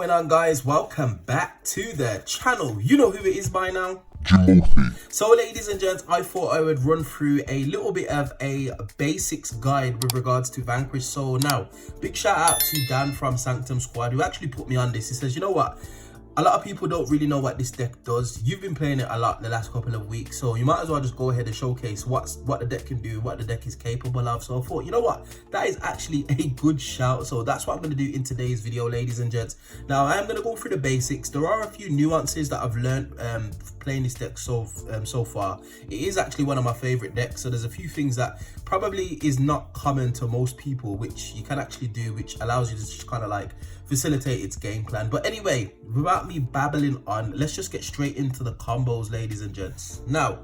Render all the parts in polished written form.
going on, guys? Welcome back to the channel. You know who it is by now, Jimothy. So ladies and gents, I thought I would run through a little bit of a basics guide with regards to Vanquish. So now, big shout out to Dan from Sanctum Squad who actually put me on this. He says, you know what, a lot of people don't really know what this deck does. You've been playing it a lot the last couple of weeks, so you might as well just go ahead and showcase what the deck can do, what the deck is capable of. So I thought, you know what, that is actually a good shout. So that's what I'm going to do in today's video, ladies and gents. Now I am going to go through the basics. There are a few nuances that I've learned playing this deck so far. It is actually one of my favorite decks, so there's a few things that probably is not common to most people, which you can actually do, which allows you to just kind of like facilitate its game plan. But anyway, without me babbling on, let's just get straight into the combos, ladies and gents. Now,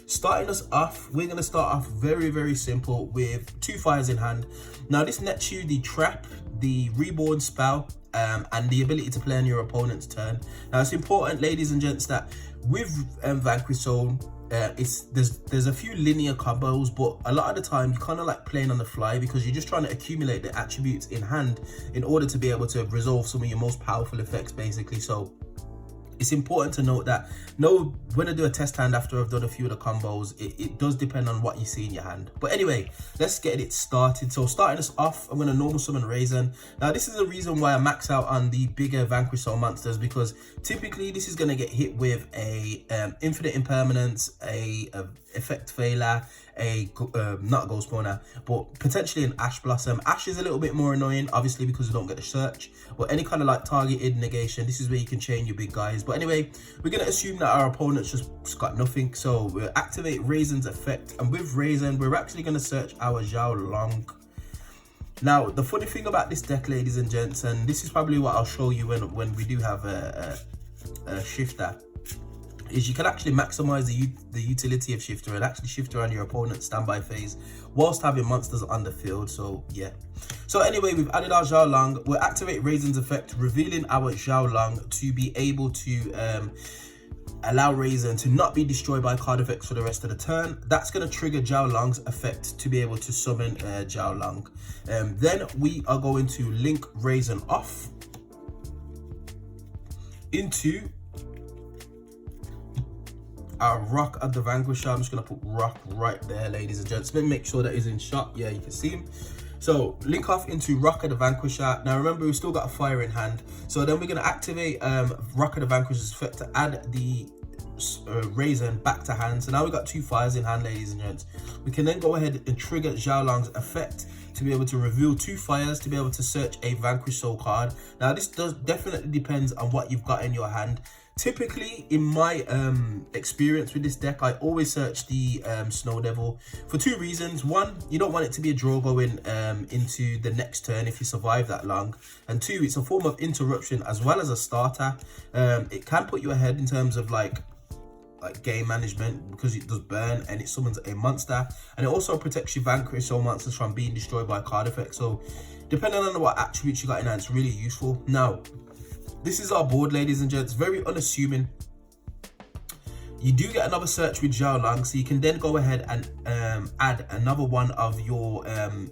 starting us off, we're going to start off very simple with 2 fires in hand. Now this nets you the trap, the reborn spell, and the ability to play on your opponent's turn. Now it's important, ladies and gents, that with Vanquish Zone, there's a few linear combos, but a lot of the time you kind of like playing on the fly because you're just trying to accumulate the attributes in hand in order to be able to resolve some of your most powerful effects, basically. So it's important to note that when I do a test hand after I've done a few of the combos, it does depend on what you see in your hand. But anyway, let's get it started. So starting us off, I'm going to normal summon Razen. Now this is the reason why I max out on the bigger Vanquish Soul monsters, because typically this is going to get hit with a infinite impermanence, a effect failure, not a ghost spawner, but potentially an ash blossom. Ash is a little bit more annoying, obviously, because you don't get the search, but any kind of like targeted negation, this is where you can chain your big guys. But anyway, we're going to assume that our opponent's just got nothing, so we'll activate Razen's effect, and with Razen we're actually going to search our Jialong. Now the funny thing about this deck, ladies and gents, and this is probably what I'll show you when we do have a shifter, is you can actually maximize the utility of shifter and actually shifter on your opponent's standby phase whilst having monsters on the field. So yeah, so anyway, we've added our Jialong. We'll activate Razen's effect, revealing our Jialong to be able to allow Razen to not be destroyed by card effects for the rest of the turn. That's going to trigger Jialong's effect to be able to summon Jialong. Then we are going to link Razen off into our Rock of the Vanquisher. I'm just going to put Rock right there, ladies and gents. Let me make sure that he's in shot. Yeah, you can see him. So link off into Rock of the Vanquisher. Now remember, we've still got a fire in hand, so then we're going to activate Rock of the Vanquisher's effect to add the Razen back to hand. So now we've got 2 fires in hand, ladies and gents. We can then go ahead and trigger Jialong's effect to be able to reveal 2 fires to be able to search a Vanquish Soul card. Now this definitely depends on what you've got in your hand. Typically, in my experience with this deck, I always search the Snow Devil for 2 reasons. One, you don't want it to be a draw going into the next turn if you survive that long. And 2, it's a form of interruption as well as a starter. It can put you ahead in terms of like game management because it does burn and it summons a monster, and it also protects your Vanquish Soul monsters from being destroyed by card effects. So depending on what attributes you got in hand, it's really useful. Now this is our board, ladies and gents, very unassuming. You do get another search with Jialong, so you can then go ahead and add another one of your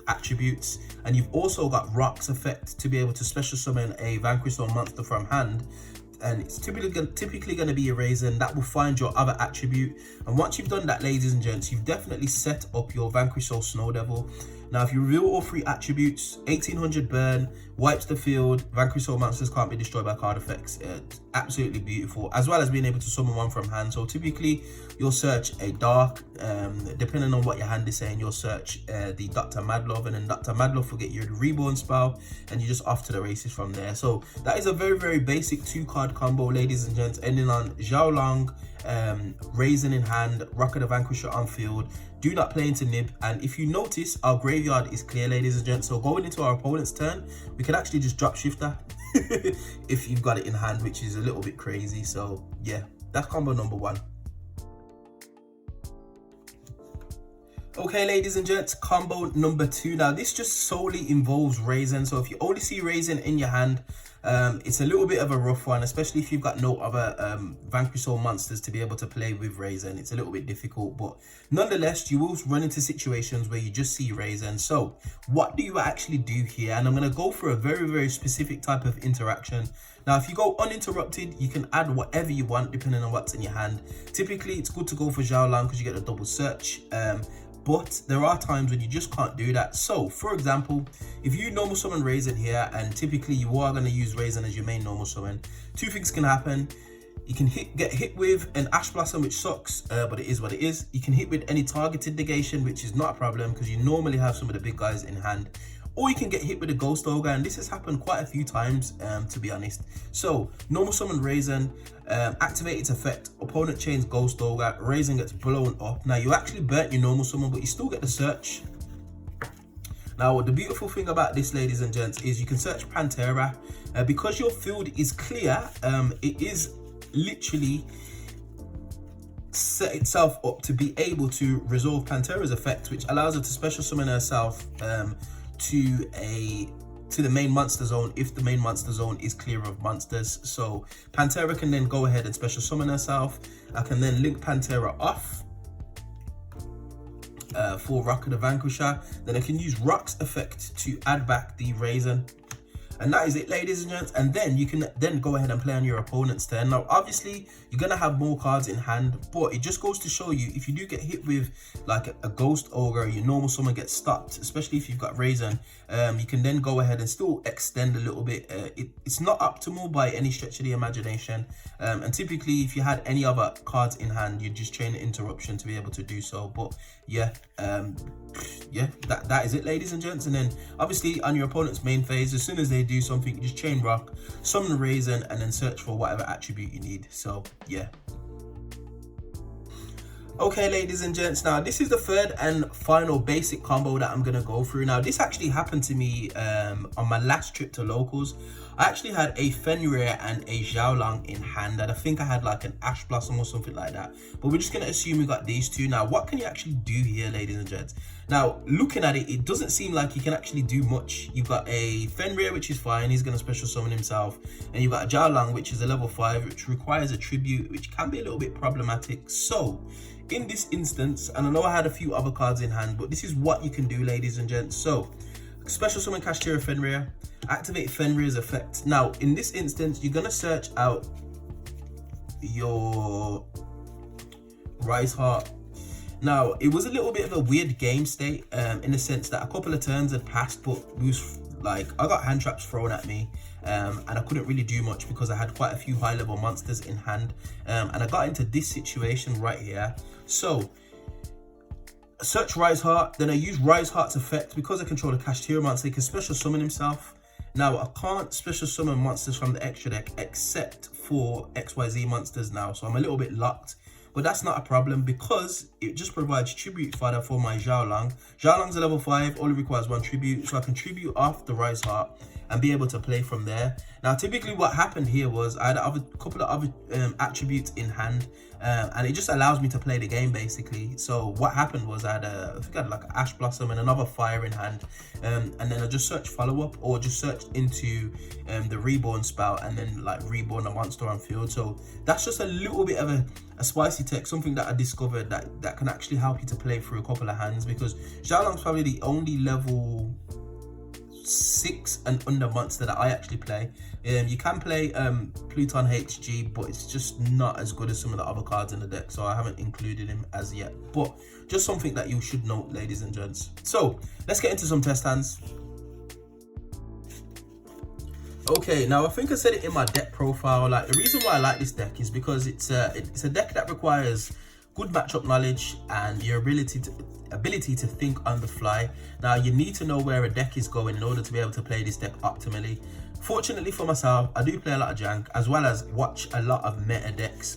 attributes, and you've also got Rock's effect to be able to special summon a Vanquish Soul monster from hand, and it's typically going to be a Razen that will find your other attribute. And once you've done that, ladies and gents, you've definitely set up your Vanquish Soul Snow Devil. Now if you reveal all 3 attributes, 1800 burn, wipes the field, Vanquish Soul monsters can't be destroyed by card effects. It's absolutely beautiful, as well as being able to summon one from hand. So typically you'll search a dark, depending on what your hand is saying, you'll search the Dr. Madlove, and then Dr. Madlove will get your reborn spell, and you're just off to the races from there. So that is a very basic 2-card combo, ladies and gents, ending on Jialong, Razen in hand, Rock of the Vanquisher on field. Do not play into nib, and if you notice, our graveyard is clear, ladies and gents. So going into our opponent's turn, we can actually just drop shifter if you've got it in hand, which is a little bit crazy. So yeah, that's combo number 1. Okay, ladies and gents, combo number 2. Now this just solely involves Razen. So if you only see Razen in your hand, It's a little bit of a rough one, especially if you've got no other Vanquish Soul monsters to be able to play with Razen. It's a little bit difficult, but nonetheless, you will run into situations where you just see Razen. So what do you actually do here? And I'm going to go for a very, very specific type of interaction. Now, if you go uninterrupted, you can add whatever you want depending on what's in your hand. Typically, it's good to go for Jialong because you get a double search. But there are times when you just can't do that. So, for example, if you normal summon Razen here, and typically you are going to use Razen as your main normal summon, two things can happen. You can get hit with an Ash Blossom, which sucks, but it is what it is. You can hit with any targeted negation, which is not a problem because you normally have some of the big guys in hand. Or you can get hit with a Ghost Ogre, and this has happened quite a few times, to be honest. So, normal summon Razen, activate its effect, opponent chains Ghost Ogre, Razen gets blown up. Now, you actually burnt your normal summon, but you still get the search. Now, the beautiful thing about this, ladies and gents, is you can search Pantera. Because your field is clear, it is literally set itself up to be able to resolve Pantera's effect, which allows her to special summon herself to the main monster zone if the main monster zone is clear of monsters. So Pantera can then go ahead and special summon herself. I can then link Pantera off for Rock of the Vanquisher. Then I can use Rock's effect to add back the Razen. And that is it, ladies and gents. And then you can then go ahead and play on your opponent's turn. Now, obviously, you're going to have more cards in hand, but it just goes to show you, if you do get hit with like a Ghost Ogre, your normal summon gets stopped, especially if you've got Razen, you can then go ahead and still extend a little bit. It's not optimal by any stretch of the imagination. And typically, if you had any other cards in hand, you'd just chain an interruption to be able to do so. But yeah, that is it, ladies and gents. And then obviously on your opponent's main phase, as soon as they do something, you just chain Rock, summon Razen, and then search for whatever attribute you need. So yeah. Okay, ladies and gents, now this is the third and final basic combo that I'm gonna go through. Now, this actually happened to me on my last trip to locals. I actually had a Fenrir and a Jialong in hand, and I think I had like an Ash Blossom or something like that. But we're just gonna assume we got these two. Now, what can you actually do here, ladies and gents? Now, looking at it, it doesn't seem like you can actually do much. You've got a Fenrir, which is fine, he's gonna special summon himself, and you've got a Jialong, which is a level 5, which requires a tribute, which can be a little bit problematic. So in this instance, and I know I had a few other cards in hand, but this is what you can do, ladies and gents. So special summon Kashtira Fenrir, activate Fenrir's effect. Now, in this instance, you're gonna search out your Rise Heart. Now, it was a little bit of a weird game state in the sense that a couple of turns had passed, but it was like I got hand traps thrown at me, and I couldn't really do much because I had quite a few high level monsters in hand, and I got into this situation right here. So search Rise Heart, then I use Rise Heart's effect. Because I control a Kashtira monster, he can special summon himself. Now, I can't special summon monsters from the extra deck except for XYZ monsters now, so I'm a little bit locked. But that's not a problem because it just provides tribute fodder for my Jialong. Jialong's a level 5, only requires 1 tribute, so I can tribute off the Rise Heart and be able to play from there. Now, typically what happened here was I had a couple of other attributes in hand, and it just allows me to play the game basically. So what happened was I think I had like an Ash Blossom and another Fire in hand, and then I just searched follow up or just searched into the Reborn spout and then like reborn a monster on field. So that's just a little bit of a spicy tech, something that I discovered that can actually help you to play through a couple of hands, because Jialong's probably the only level 6 and under monster that I actually play. You can play Pluton HG, but it's just not as good as some of the other cards in the deck, so I haven't included him as yet. But just something that you should note, ladies and gents. So let's get into some test hands. Okay, now I think I said it in my deck profile, like the reason why I like this deck is because it's a deck that requires good matchup knowledge and your ability to think on the fly. Now, you need to know where a deck is going in order to be able to play this deck optimally. Fortunately for myself, I do play a lot of jank as well as watch a lot of meta decks.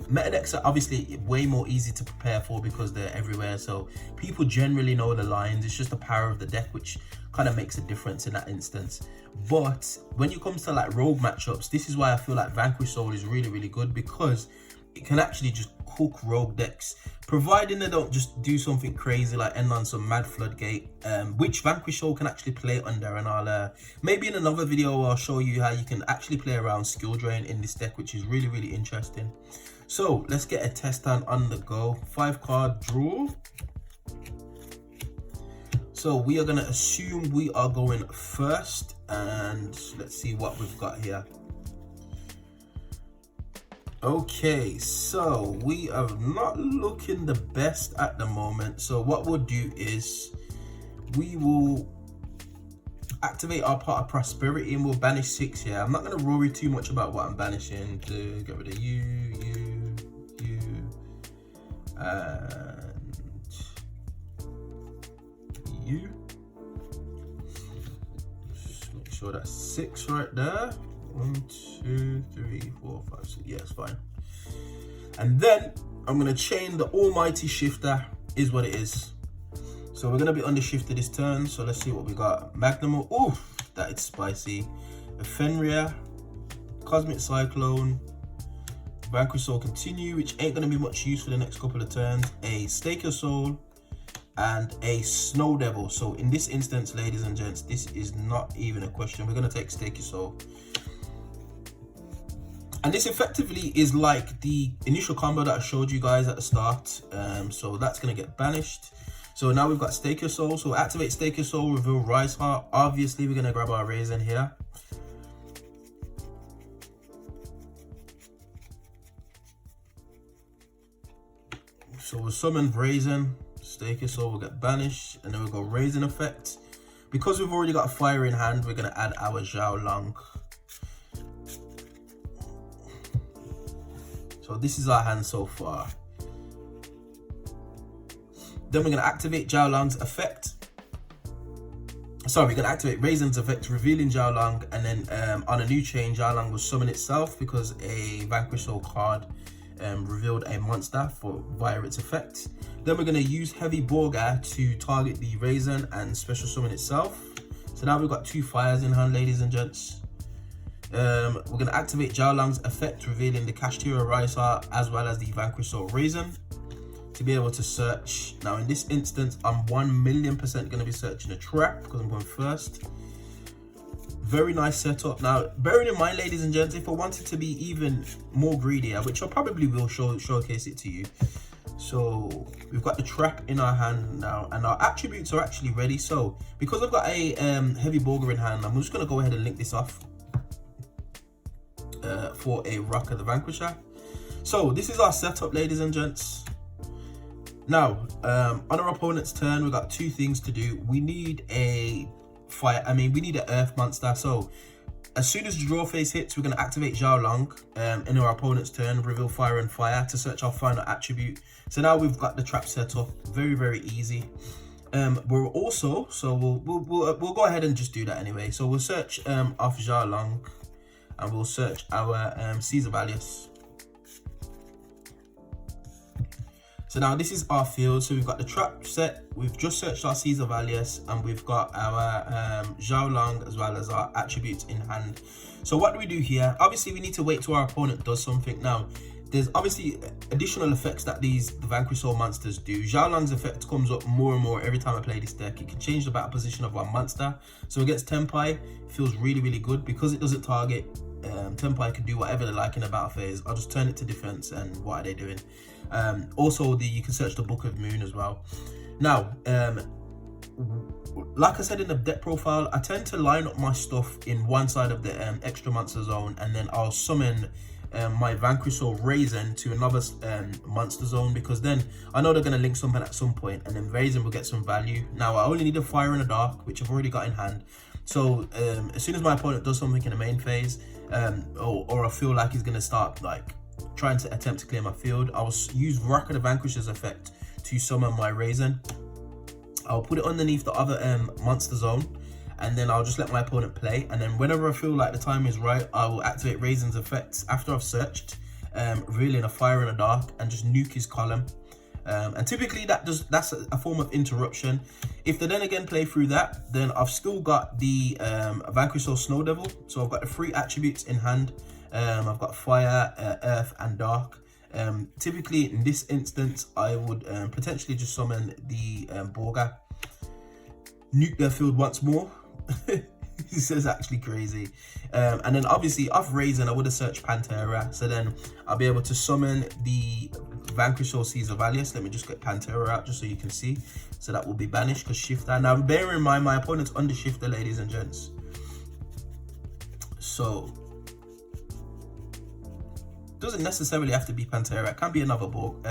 Meta decks are obviously way more easy to prepare for because they're everywhere, so people generally know the lines. It's just the power of the deck which kind of makes a difference in that instance. But when it comes to like rogue matchups, this is why I feel like Vanquish Soul is really, really good, because it can actually just cook rogue decks providing they don't just do something crazy like end on some mad floodgate, which Vanquish Soul can actually play under. And I'll maybe in another video I'll show you how you can actually play around skill drain in this deck, which is really, really interesting. So let's get a test on the go. 5-card draw. So we are going to assume we are going first, and let's see what we've got here. Okay, so we are not looking the best at the moment. So what we'll do is we will activate our Pot of Prosperity and we'll banish 6 here. I'm not going to worry too much about what I'm banishing to get rid of you, and you. Just make sure that's 6 right there. 1, 2, 3, 4, 5, 6. Yeah, it's fine. And then I'm gonna chain the Almighty Shifter, is what it is. So we're gonna be under shifter this turn. So let's see what we got. Magnum. Ooh, that is spicy. A Fenrir, Cosmic Cyclone, Vanquish Soul Continue, which ain't gonna be much use for the next couple of turns. A Stake Your Soul, and a Snow Devil. So in this instance, ladies and gents, this is not even a question. We're gonna take Stake Your Soul. And this effectively is like the initial combo that I showed you guys at the start. So that's going to get banished. So now we've got Stake Your Soul. So activate Stake Your Soul, reveal Rise Heart. Obviously, we're going to grab our Razen here. So we'll summon Razen. Stake Your Soul will get banished. And then we'll go Razen effect. Because we've already got a fire in hand, we're going to add our Jialong. So this is our hand so far. Then we're going to activate Jialong's effect. Sorry, we're going to activate Razen's effect, revealing Jialong, and then on a new chain, Jialong will summon itself because a Vanquish Soul card revealed a monster via its effect. Then we're going to use Heavy Borga to target the Razen and special summon itself. So now we've got 2 fires in hand, ladies and gents. We're going to activate Jialong's effect, revealing the Kashtira Rise Heart as well as the Vanquish Soul Razen to be able to search. Now in this instance, I'm 1,000,000% going to be searching a trap because I'm going first. Very nice setup. Now, bearing in mind, ladies and gents, if I wanted to be even more greedy, which I probably will showcase it to you. So we've got the trap in our hand now, and our attributes are actually ready. So because I've got a Heavy Borga in hand, I'm just going to go ahead and link this off. For a Rock of the Vanquisher. So this is our setup, ladies and gents. Now on our opponent's turn, we've got 2 things to do. We need a fire, we need an earth monster. So as soon as the draw phase hits, we're going to activate Jialong in our opponent's turn, reveal Fire and Fire to search our final attribute. So now we've got the trap set up. Very, very easy. We're also, so we'll go ahead and just do that anyway. So we'll search off Jialong. And we'll search our Caesar Valius. So now this is our field. So we've got the trap set. We've just searched our Caesar Valius, and we've got our Jialong as well as our attributes in hand. So what do we do here? Obviously, we need to wait till our opponent does something. Now, there's obviously additional effects that the Vanquish Soul monsters do. Jialong's effect comes up more and more every time I play this deck. It can change the battle position of one monster. So against Tenpai, it feels really, really good because it doesn't target. Tenpai can do whatever they like in the battle phase. I'll just turn it to defense, and what are they doing? Also, you can search the Book of Moon as well. Now, like I said in the deck profile, I tend to line up my stuff in one side of the extra monster zone, and then I'll summon my Vanquish Soul Razen to another monster zone, because then I know they're going to link something at some point, and then Razen will get some value. Now, I only need a Fire in the Dark, which I've already got in hand. So as soon as my opponent does something in the main phase, or I feel like he's going to start like trying to attempt to clear my field, I'll use Rock of the Vanquisher's effect to summon my Razen. I'll put it underneath the other monster zone, and then I'll just let my opponent play. And then whenever I feel like the time is right, I will activate Razen's effects after I've searched, revealing a Fire in the Dark, and just nuke his column. And typically that's a form of interruption. If they then again play through that, then I've still got the Vanquish Soul Snow Devil. So I've got the 3 attributes in hand. I've got Fire, Earth, and Dark. Typically in this instance, I would potentially just summon the Borga, nuke their field once more. This is actually crazy. And then obviously off Razen, I would have searched Pantera, so then I'll be able to summon the Vanquish or Caesar Valius. Let me just get Pantera out just so you can see. So that will be banished because shifter. Now bear in mind my opponent's under shifter, ladies and gents, so doesn't necessarily have to be Pantera. It can be another Borg,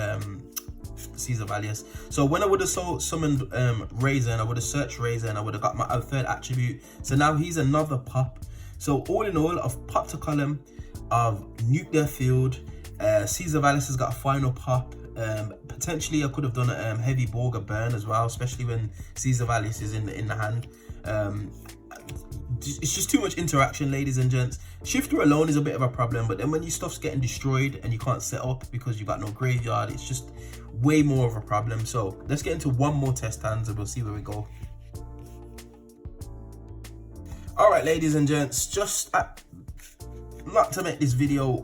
Caesar Valius. So when I would have summoned Razen, I would have searched Razen, I would have got my third attribute. So now he's another pop. So all in all, I've popped a column, I've nuked their field. Caesar Valius has got a final pop. Potentially I could have done a heavy Borga burn as well, especially when Caesar Valius is in the hand. It's just too much interaction, ladies and gents. Shifter alone is a bit of a problem, but then when your stuff's getting destroyed and you can't set up because you got no graveyard, it's just way more of a problem. So let's get into one more test hands and we'll see where we go. All right, ladies and gents, just not to make this video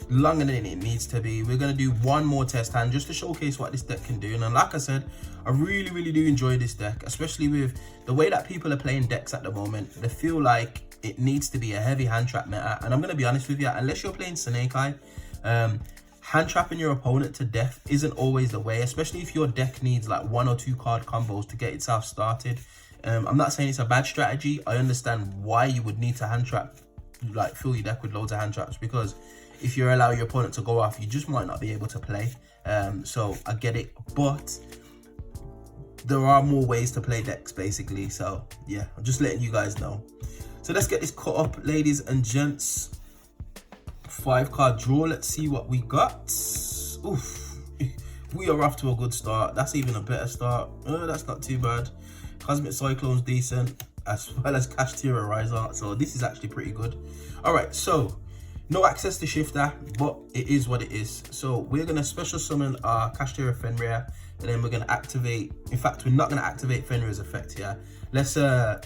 longer than it needs to be, we're going to do one more test hand just to showcase what this deck can do. And like I said, I really do enjoy this deck, especially with the way that people are playing decks at the moment. They feel like it needs to be a heavy hand trap meta, and I'm going to be honest with you, unless you're playing Snake Eye, hand trapping your opponent to death isn't always the way, especially if your deck needs like 1 or 2 card combos to get itself started. I'm not saying it's a bad strategy. I understand why you would need to hand trap, like fill your deck with loads of hand traps, because if you allow your opponent to go off, you just might not be able to play. So I get it, but there are more ways to play decks basically. So yeah, I'm just letting you guys know. So let's get this cut up, ladies and gents. 5-card draw. Let's see what we got. Oof, we are off to a good start. That's even a better start. That's not too bad. Cosmic Cyclone's decent, as well as Kashtira Riser. So this is actually pretty good. All right, so no access to shifter, but it is what it is. So we're going to special summon our Kashtira Fenrir, and then we're going to activate, in fact, we're not going to activate Fenrir's effect here. Let's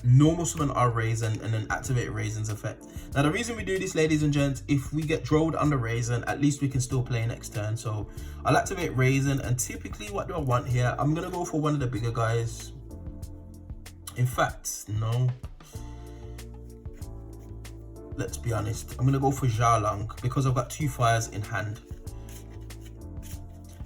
normal summon our Razen and then activate Razen's effect. Now the reason we do this, ladies and gents, if we get drilled on the Razen, at least we can still play next turn. So I'll activate Razen, and typically what do I want here? I'm going to go for one of the bigger guys. In fact, no. Let's be honest, I'm going to go for Jialong because I've got 2 fires in hand.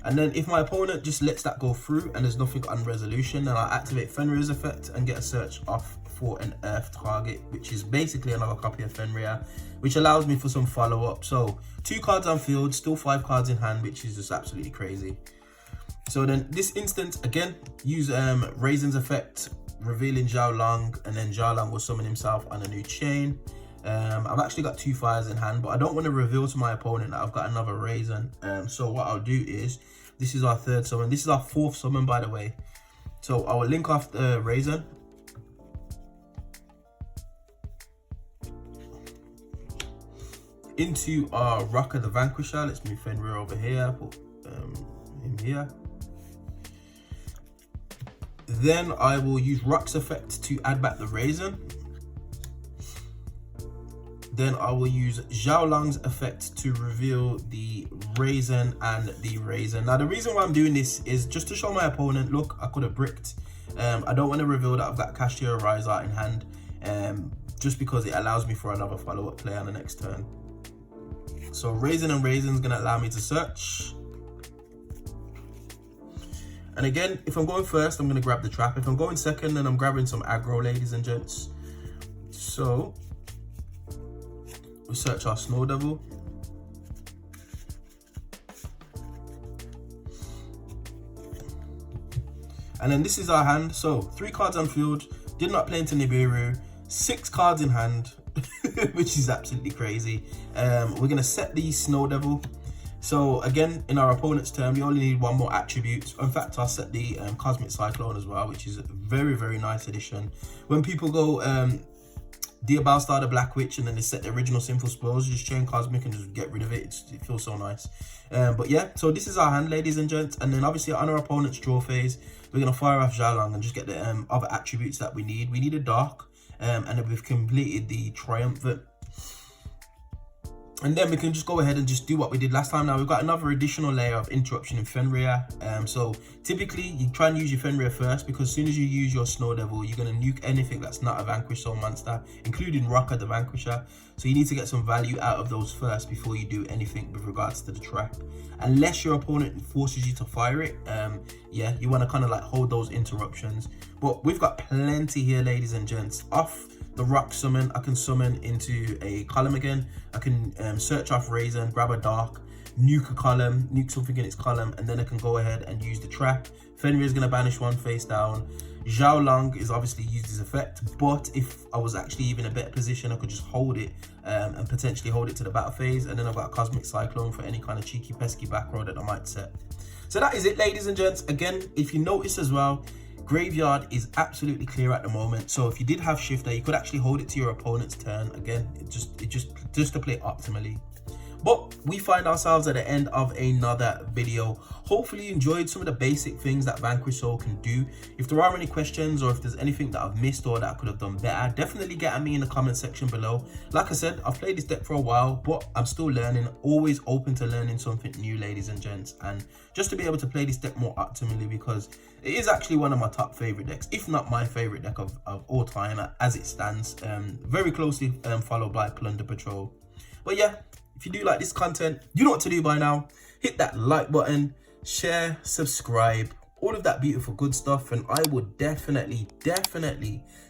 And then if my opponent just lets that go through and there's nothing on resolution, then I'll activate Fenrir's effect and get a search off for an earth target, which is basically another copy of Fenrir, which allows me for some follow-up. So 2 cards on field, still 5 cards in hand, which is just absolutely crazy. So then this instance, again, use Razen's effect, revealing Jialong, and then Jialong will summon himself on a new chain. I've actually got 2 fires in hand, but I don't want to reveal to my opponent that I've got another Razen. So what I'll do is, this is our 3rd summon. This is our 4th summon, by the way. So I will link off the Razen. Into our Rocker the Vanquisher. Let's move Fenrir over here. Put him here. Then I will use Rock's effect to add back the Razen. Then I will use Jialong's effect to reveal the Razen and the Razen. Now the reason why I'm doing this is just to show my opponent, look, I could have bricked. I don't want to reveal that I've got Kashtira Riser in hand, just because it allows me for another follow-up play on the next turn. So Razen and Razen is going to allow me to search. And again, if I'm going first, I'm going to grab the trap. If I'm going second, then I'm grabbing some aggro, ladies and gents. So we search our Snow Devil. And then this is our hand. So 3 cards on field, did not play into Nibiru, 6 cards in hand, which is absolutely crazy. We're going to set the Snow Devil. So again, in our opponent's turn, we only need 1 more attribute. In fact, I'll set the Cosmic Cyclone as well, which is a very nice addition. When people go Diabal Star the Black Witch and then they set the original Sinful Spells, just chain Cosmic and just get rid of it. It feels so nice. But yeah, so this is our hand, ladies and gents. And then obviously on our opponent's draw phase, we're going to fire off Jialong and just get the other attributes that we need. We need a Dark, and then we've completed the Triumphant. And then we can just go ahead and just do what we did last time. Now we've got another additional layer of interruption in Fenrir. So typically you try and use your Fenrir first, because as soon as you use your Snow Devil, you're going to nuke anything that's not a Vanquish Soul monster, including Rocker the Vanquisher. So you need to get some value out of those first before you do anything with regards to the trap. Unless your opponent forces you to fire it, yeah, you want to kind of like hold those interruptions. But we've got plenty here, ladies and gents. Off the rock summon, I can summon into a column again. I can search off Razen, grab a dark, nuke a column, nuke something in its column, and then I can go ahead and use the trap. Fenrir is going to banish one face down. Jialong is obviously used as effect, but if I was actually even in a better position, I could just hold it and potentially hold it to the battle phase. And then I've got a Cosmic Cyclone for any kind of cheeky pesky back row that I might set. So that is it, ladies and gents. Again, if you notice as well, graveyard is absolutely clear at the moment. So if you did have Shifter, you could actually hold it to your opponent's turn. Again, it just to play optimally. But we find ourselves at the end of another video. Hopefully you enjoyed some of the basic things that Vanquish Soul can do. If there are any questions, or if there's anything that I've missed or that I could have done better, definitely get at me in the comment section below. Like I said, I've played this deck for a while, but I'm still learning. Always open to learning something new, ladies and gents, and just to be able to play this deck more optimally, because it is actually one of my top favorite decks, if not my favorite deck of all time as it stands. Very closely followed by Plunder Patrol. But yeah, if you do like this content, you know what to do by now. Hit that like button, share, subscribe, all of that beautiful good stuff, and I would definitely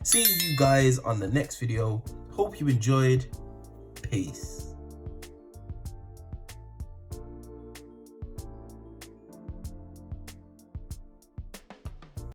see you guys on the next video. Hope you enjoyed. Peace.